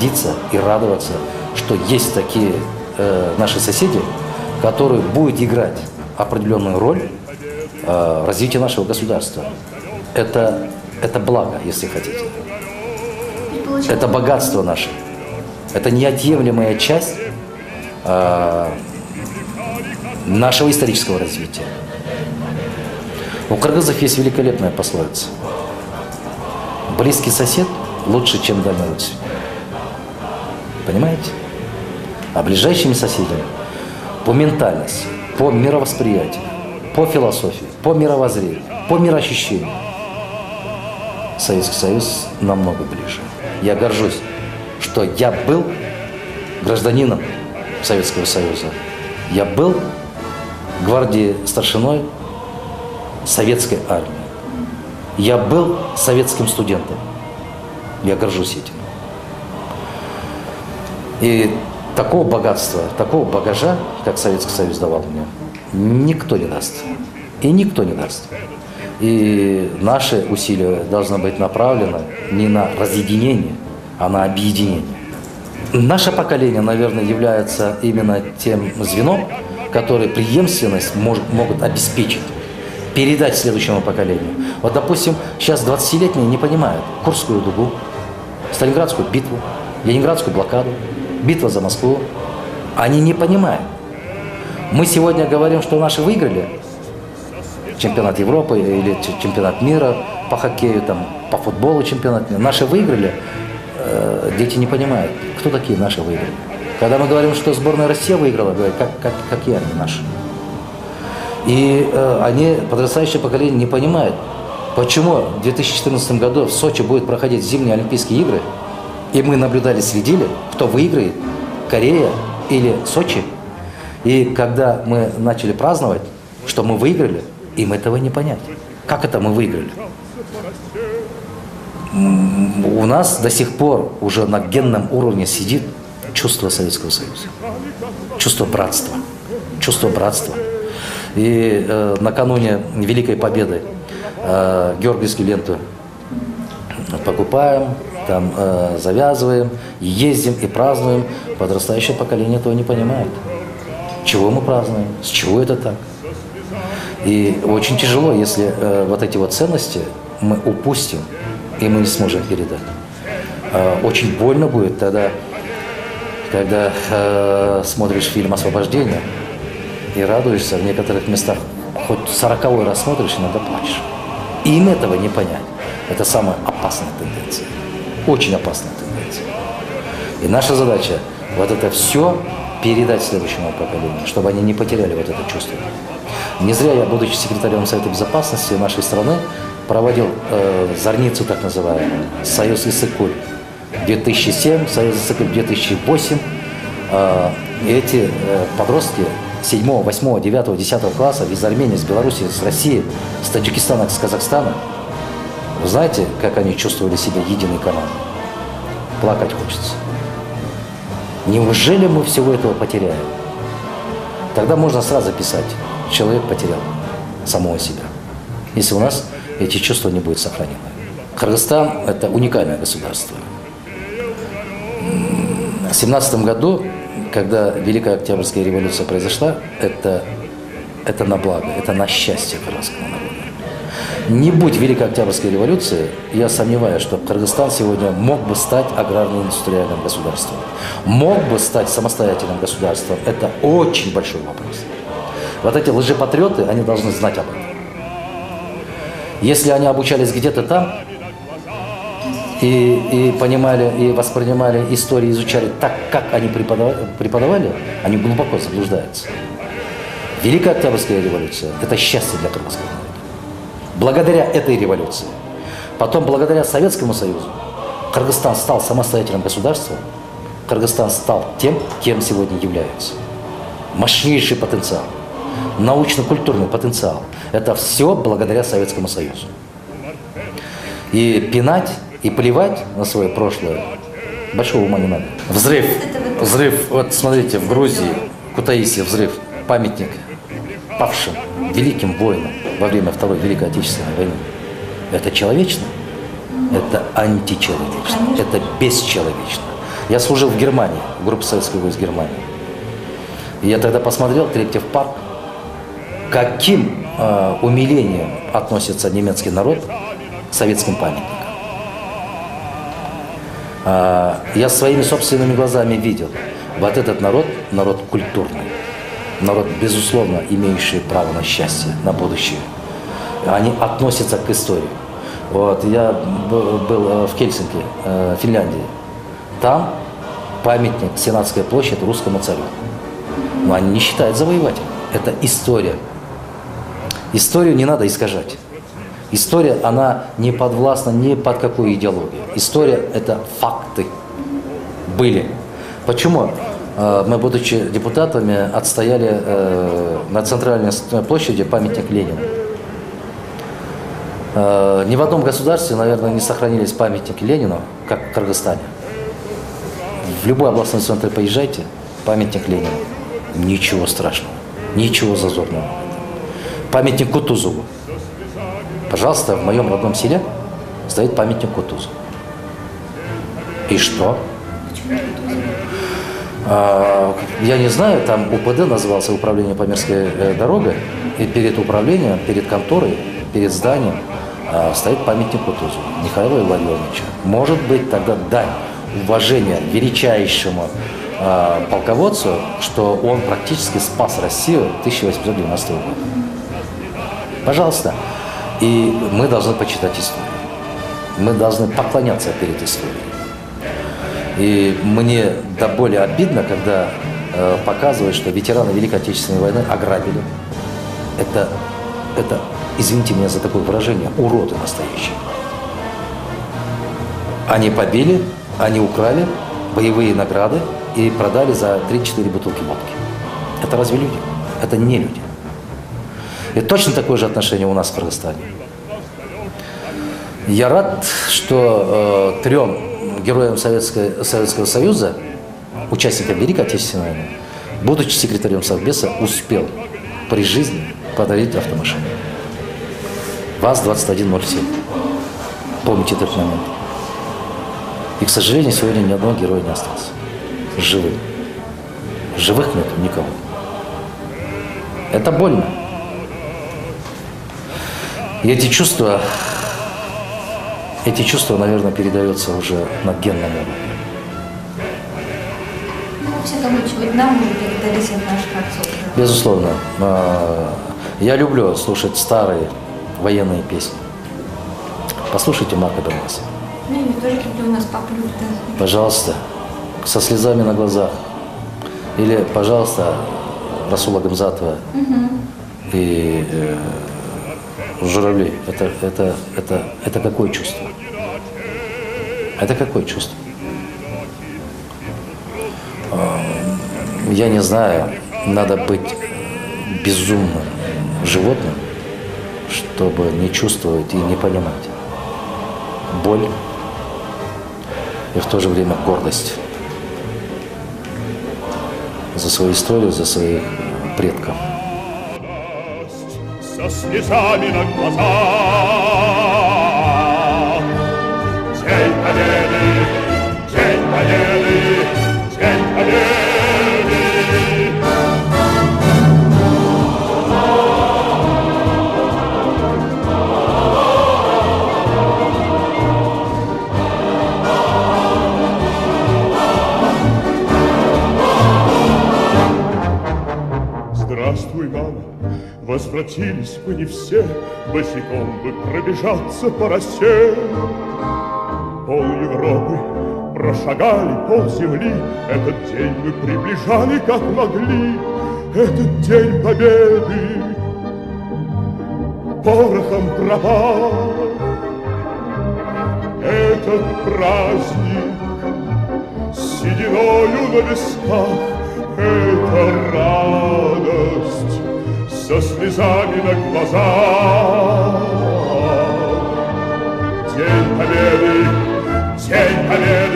гордиться и радоваться, что есть такие наши соседи, которые будут играть определенную роль в развитии нашего государства. Это благо, если хотите. Это богатство наше. Это неотъемлемая часть нашего исторического развития. У кыргызов есть великолепная пословица. Близкий сосед лучше, чем дальний родственник. Понимаете? А ближайшими соседями по ментальности, по мировосприятию, по философии, по мировоззрению, по мироощущению Советский Союз намного ближе. Я горжусь, что я был гражданином Советского Союза. Я был гвардии старшиной советской армии. Я был советским студентом. Я горжусь этим. И такого богатства, такого багажа, как Советский Союз давал мне, никто не даст. И никто не даст. И наши усилия должны быть направлены не на разъединение, а на объединение. Наше поколение, наверное, является именно тем звеном, которое преемственность могут обеспечить, передать следующему поколению. Вот, допустим, сейчас 20-летние не понимают Курскую дугу, Сталинградскую битву, Ленинградскую блокаду, битва за Москву. Они не понимают. Мы сегодня говорим, что наши выиграли чемпионат Европы или чемпионат мира по хоккею, там, по футболу чемпионат мира. Наши выиграли, дети не понимают, кто такие наши выиграли. Когда мы говорим, что сборная России выиграла, говорят, какие они наши. И они, подрастающее поколение, не понимают, почему в 2014 году в Сочи будут проходить зимние Олимпийские игры, и мы наблюдали, следили, кто выиграет, Корея или Сочи. И когда мы начали праздновать, что мы выиграли, им этого не понять. Как это мы выиграли? У нас до сих пор уже на генном уровне сидит чувство Советского Союза, чувство братства, чувство братства. И накануне Великой Победы георгиевскую ленту покупаем, там завязываем, ездим и празднуем. Подрастающее поколение этого не понимает. Чего мы празднуем? С чего это так? И очень тяжело, если вот эти вот ценности мы упустим, и мы не сможем передать. Очень больно будет тогда, когда смотришь фильм «Освобождение» и радуешься в некоторых местах. Хоть 40-й раз смотришь, иногда плачешь. И им этого не понять. Это самая опасная тенденция. Очень опасная тенденция. И наша задача вот это все передать следующему поколению, чтобы они не потеряли вот это чувство. Не зря я, будучи секретарем Совета Безопасности нашей страны, проводил зорницу, так называемую, Союз Иссык-Куль 2007, Союз Иссык-Куль 2008. Эти подростки 7, 8, 9, 10 класса из Армении, из Беларуси, из России, с Таджикистана, с Казахстана. Вы знаете, как они чувствовали себя единой командой? Плакать хочется. Неужели мы всего этого потеряем? Тогда можно сразу писать, человек потерял самого себя, если у нас эти чувства не будут сохранены. Кыргызстан – это уникальное государство. В 1917 году, когда Великая Октябрьская революция произошла, это на благо, это на счастье кыргызского народа. Не будь Великой Октябрьской революции, я сомневаюсь, что Кыргызстан сегодня мог бы стать аграрно-индустриальным государством. Мог бы стать самостоятельным государством. Это очень большой вопрос. Вот эти лжепатриоты, они должны знать об этом. Если они обучались где-то там и понимали, и воспринимали историю, изучали так, как они преподавали, они глубоко заблуждаются. Великая Октябрьская революция – это счастье для кыргызского народа. Благодаря этой революции, потом благодаря Советскому Союзу, Кыргызстан стал самостоятельным государством, Кыргызстан стал тем, кем сегодня является. Мощнейший потенциал, научно-культурный потенциал. Это все благодаря Советскому Союзу. И пинать, и плевать на свое прошлое большого ума не надо. Взрыв, вот смотрите, в Грузии, Кутаиси, взрыв, памятник павшим великим воинам во время Второй Великой Отечественной войны. Это человечно? Это античеловечно, это бесчеловечно. Я служил в Германии, в группе советских войск Германии. И я тогда посмотрел Трепетев парк, каким умилением относится немецкий народ к советским памятникам. Я своими собственными глазами видел, вот этот народ, народ культурный, народ, безусловно, имеющий право на счастье, на будущее. Они относятся к истории. Вот, я был в Хельсинки, Финляндии. Там памятник, Сенатская площадь русскому царю. Но они не считают завоевателем. Это история. Историю не надо искажать. История, она не подвластна ни под какую идеологию. История – это факты. Были. Почему мы, будучи депутатами, отстояли на центральной площади памятник Ленину? Ни в одном государстве, наверное, не сохранились памятники Ленину, как в Кыргызстане. В любой областной центр поезжайте, памятник Ленину. Ничего страшного, ничего зазорного. Памятник Кутузову. Пожалуйста, в моем родном селе стоит памятник Кутузову. И что? Я не знаю, там УПД назывался Управление Памирской дорогой, и перед управлением, перед конторой, перед зданием стоит памятник Кутузову, Михаила Илларионовича. Может быть, тогда дань уважения величайшему полководцу, что он практически спас Россию 1890 года. Пожалуйста. И мы должны почитать историю. Мы должны поклоняться перед историей. И мне до боли обидно, когда показывают, что ветераны Великой Отечественной войны ограбили. Это, извините меня за такое выражение, уроды настоящие. Они побили, они украли боевые награды и продали за 3-4 бутылки водки. Это разве люди? Это не люди. И точно такое же отношение у нас в Кыргызстане. Я рад, что 3 героям Советского Союза, участникам Великой Отечественной войны, будучи секретарем Совбеза, успел при жизни подарить автомашину. ВАЗ-2107. Помните этот момент. И, к сожалению, сегодня ни одного героя не осталось. Живых. Живых нету никого. Это больно. И эти чувства, наверное, передаются уже на генном уровне. Во всяком случае, нам уже передались от наших отцов. Безусловно. Я люблю слушать старые военные песни. Послушайте Марка Донбасса. Ну, я тоже люблю, у нас папа любит. Пожалуйста, со слезами на глазах. Или, пожалуйста, Расула Гамзатова и «Журавли». Это какое чувство? Это какое чувство? Я не знаю, надо быть безумным животным, чтобы не чувствовать и не понимать боль и в то же время гордость за свою историю, за своих предков. Со слезами на глазах. День Победы, День Победы, День Победы. Здравствуй, мама, возвратились мы не все, босиком бы пробежаться по росе. Пол Европы прошагали, пол земли, этот день мы приближали, как могли. Этот день победы порохом пропал. Этот праздник с сединою на висках, это радость со слезами на глазах. День Победы, День Победы.